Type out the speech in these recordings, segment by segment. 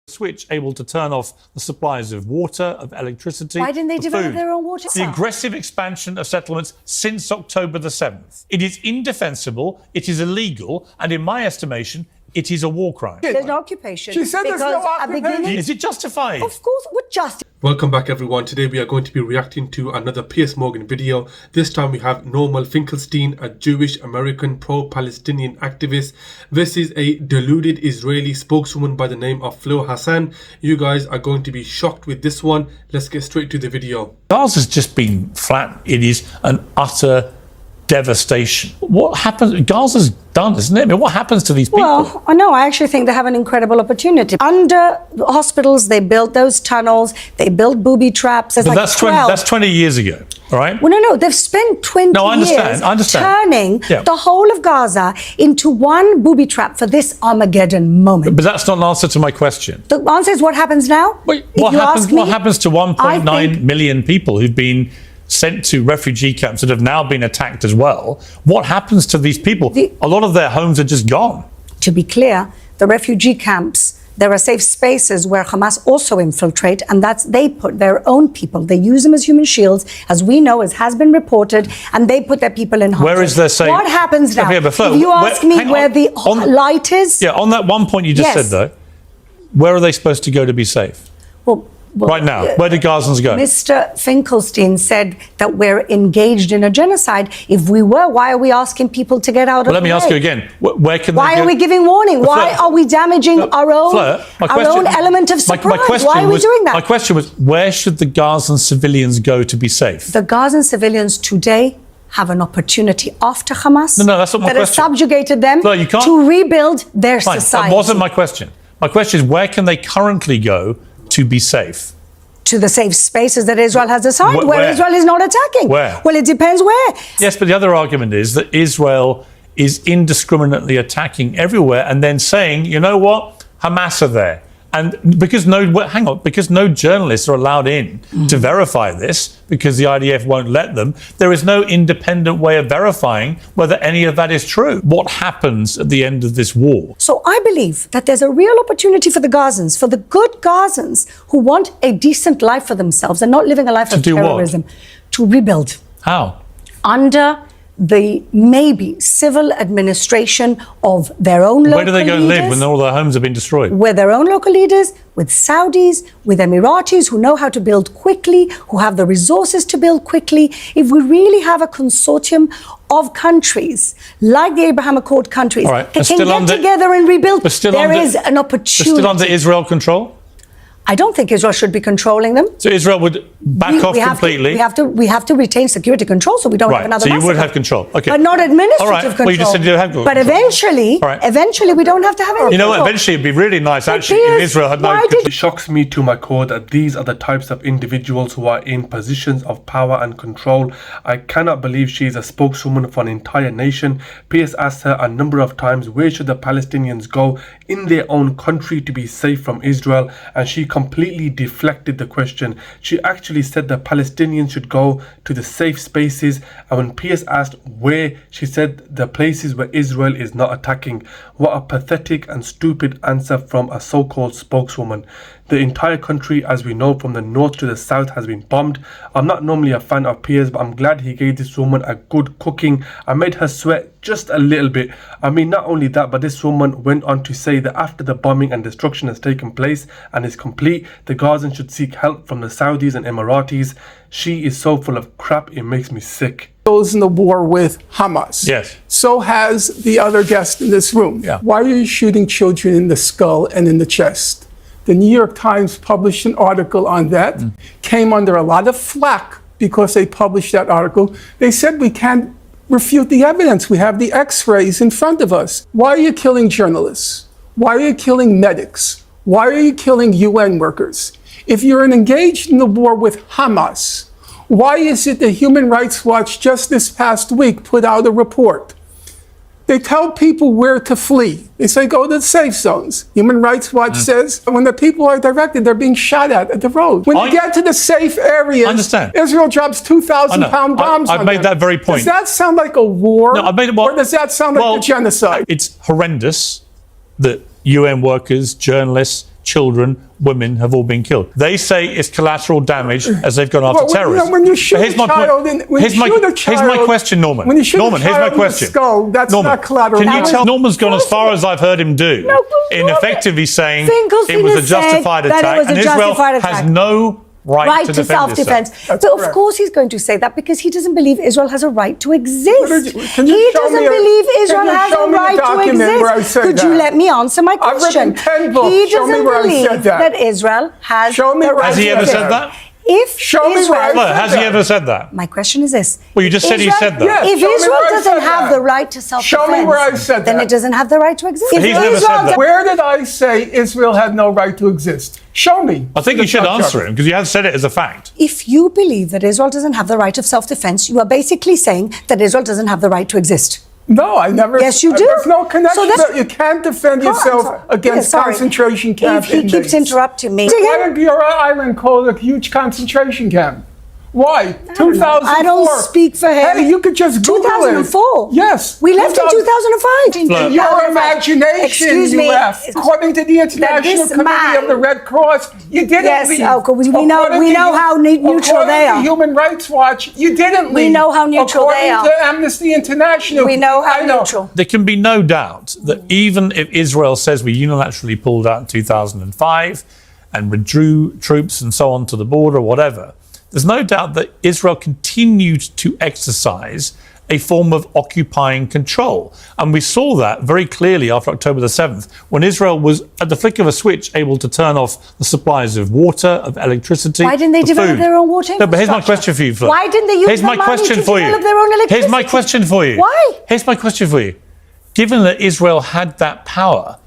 switch able to turn off the supplies of water, of electricity. Why didn't they develop their own water? The aggressive expansion of settlements since October the 7th. It is indefensible, it is illegal, and in my estimation, it is a war crime. There's no occupation. She said there's no occupation. Is it justified? Of course, what justice? Welcome back everyone. Today we are going to be reacting to another Piers Morgan video. This time we have normal Finkelstein, a Jewish American pro-Palestinian activist, versus a deluded Israeli spokeswoman by the name of Flo Hassan. You guys are going to be shocked with this one. Let's get straight to the video. Gaza's just been flat. It is an utter devastation. What happens? Gaza's done, isn't it? I mean, what happens to these people? Well, no, I actually think they have an incredible opportunity. Under the hospitals, they built those tunnels, they built booby traps. But like that's 20 years ago, all right? Well, no, they've spent 20 years turning the whole of Gaza into one booby trap for this Armageddon moment. But that's not an answer to my question. The answer is what happens now? Wait, what happens to 1.9 million people who've been sent to refugee camps that have now been attacked as well? What happens to these people? A lot of their homes are just gone. To be clear, the refugee camps, there are safe spaces where Hamas also infiltrate, and they put their own people. They use them as human shields, as we know, as has been reported, and they put their people in harm's way. Where is their safe? What happens now? Okay, Flo, if you ask me where the light is? Yeah, on that one point you just said though, where are they supposed to go to be safe? Well, right now, where do Gazans go? Mr. Finkelstein said that we're engaged in a genocide. If we were, why are we asking people to get out of the way? Let me ask you again. Where can why they go? Are we giving warning? Why are we damaging our own element of surprise? Why are we doing that? My question was, where should the Gazan civilians go to be safe? The Gazan civilians today have an opportunity after Hamas No, that's not my question. That has subjugated them no, you can't. To rebuild their society. That wasn't my question. My question is, where can they currently go to be safe? To the safe spaces that Israel has assigned, where Israel is not attacking. Where? Well, it depends where. Yes, but the other argument is that Israel is indiscriminately attacking everywhere and then saying, you know what, Hamas are there. And because no journalists are allowed in to verify this, because the IDF won't let them, there is no independent way of verifying whether any of that is true. What happens at the end of this war? So I believe that there's a real opportunity for the Gazans, for the good Gazans who want a decent life for themselves and not living a life of terrorism, to rebuild. How? Under the maybe civil administration of their own local leaders. Where do they go and live when all their homes have been destroyed? With their own local leaders, with Saudis, with Emiratis who know how to build quickly, who have the resources to build quickly. If we really have a consortium of countries, like the Abraham Accord countries, that can get together and rebuild, there is an opportunity. Still under Israel control? I don't think Israel should be controlling them. So Israel would back off completely? We have to retain security control so we don't have another massacre. So you would have control. Okay. But not administrative control. Well, you just said you have control. But eventually we don't have to have any control. You know what? Eventually it'd be really nice actually if Israel had no control. It shocks me to my core that these are the types of individuals who are in positions of power and control. I cannot believe she is a spokeswoman for an entire nation. Piers asked her a number of times, where should the Palestinians go in their own country to be safe from Israel? And she completely deflected the question. She actually said that Palestinians should go to the safe spaces, and when Piers asked where, she said the places where Israel is not attacking. What a pathetic and stupid answer from a so-called spokeswoman. The entire country, as we know, from the north to the south has been bombed. I'm not normally a fan of Piers, but I'm glad he gave this woman a good cooking. I made her sweat just a little bit. I mean, not only that, but this woman went on to say that after the bombing and destruction has taken place and is complete, the Gazans should seek help from the Saudis and Emiratis. She is so full of crap, it makes me sick. Goes in the war with Hamas. Yes. So has the other guest in this room. Yeah. Why are you shooting children in the skull and in the chest? The New York Times published an article on that, came under a lot of flack because they published that article. They said we can't refute the evidence. We have the x-rays in front of us. Why are you killing journalists? Why are you killing medics? Why are you killing UN workers? If you're engaged in the war with Hamas, why is it that Human Rights Watch just this past week put out a report? They tell people where to flee. They say, go to the safe zones. Human Rights Watch says when the people are directed, they're being shot at the road. When you get to the safe areas, Israel drops 2,000-pound bombs on them. I've made that very point. Does that sound like a war? No, or does that sound like a genocide? It's horrendous that UN workers, journalists, children, women have all been killed. They say it's collateral damage as they've gone after Well, terrorists. when you shoot But here's a my child point. in- when you Here's my shoot a child- here's my question, Norman. when you shoot a Norman, here's my child in the question. skull, that's Norman, not collateral can you damage. tell Norman's gone as far as I've heard him do No, but in Norman- effectively saying Finkelstein it was a has said justified that it attack was a and Israel justified attack. has no right to defend self-defense. itself. But of course he's going to say that because he doesn't believe Israel has a right to exist. Can you He show doesn't me a- believe can Israel you has show a me a right to document where I exist. said Could you that? let me answer my I've question? written 10 books. He Show me doesn't where I believe said that. Israel has Show me the where right Has he to ever exist. said that? If Show me Israel, where I said Has he that. ever said that? my question is this. Well, you just said he said that. Yes, If show me Israel where I doesn't said have that. the right to self-defense, Show me where I said then that. it doesn't have the right to exist. He's If never Israel said that. Where did I say Israel had no right to exist? Show me. I think you should answer him because you have said it as a fact. If you believe that Israel doesn't have the right of self-defense, you are basically saying that Israel doesn't have the right to exist. No, I never. Yes, you do. There's no connection. So that's- You can't defend Oh, I'm yourself sorry. against Yeah, sorry. concentration camp If he keeps inmates. interrupting me. Why did your island called a huge concentration camp? Why? 2004. I don't speak for him. Hey, you could just Google 2004. it. Yes. We left in 2005. Look. In your imagination, Excuse you me. left. According to the International this Committee man- of the Red Cross, you didn't Yes, leave. oh, we know- According we to know how neutral according they to are. Human Rights Watch, you didn't leave. We know how neutral they are. According to Amnesty International, We know how I know. neutral. There can be no doubt that even if Israel says we unilaterally pulled out in 2005 and withdrew troops and so on to the border or whatever, there's no doubt that Israel continued to exercise a form of occupying control. And we saw that very clearly after October the 7th, when Israel was, at the flick of a switch, able to turn off the supplies of water, of electricity. Why didn't they of develop food. their own water No, but here's my infrastructure? question for you, Flo. Why didn't they use Here's the my money question to for you. develop their own Here's my electricity? question for you. Why? Here's my question for you. Given that Israel had that power,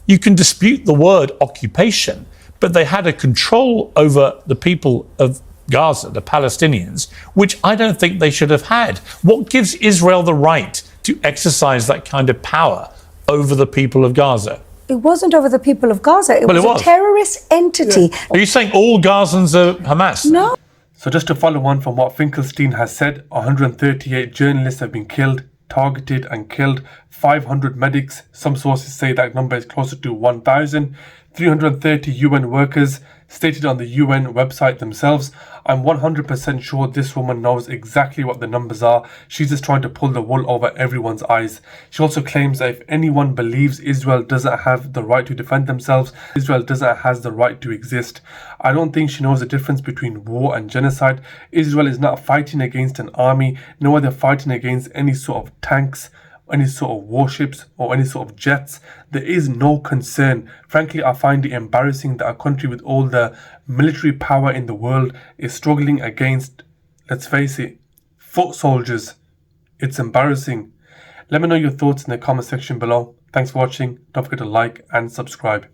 you can dispute the word occupation, but they had a control over the people of Gaza, the Palestinians, which I don't think they should have had. What gives Israel the right to exercise that kind of power over the people of Gaza? It wasn't over the people of Gaza. It Well, was it was. a terrorist entity. Are you saying all Gazans are Hamas? No. So just to follow on from what Finkelstein has said, 138 journalists have been killed, targeted and killed, 500 medics, some sources say that number is closer to 1,000, 330 UN workers, stated on the UN website themselves. I'm 100% sure this woman knows exactly what the numbers are. She's just trying to pull the wool over everyone's eyes. She also claims that if anyone believes Israel doesn't have the right to defend themselves, Israel doesn't have the right to exist. I don't think she knows the difference between war and genocide. Israel is not fighting against an army, nor are they fighting against any sort of tanks, any sort of warships or any sort of jets. There is no concern. Frankly, I find it embarrassing that a country with all the military power in the world is struggling against, let's face it, foot soldiers. It's embarrassing. Let me know your thoughts in the comment section below. Thanks for watching. Don't forget to like and subscribe.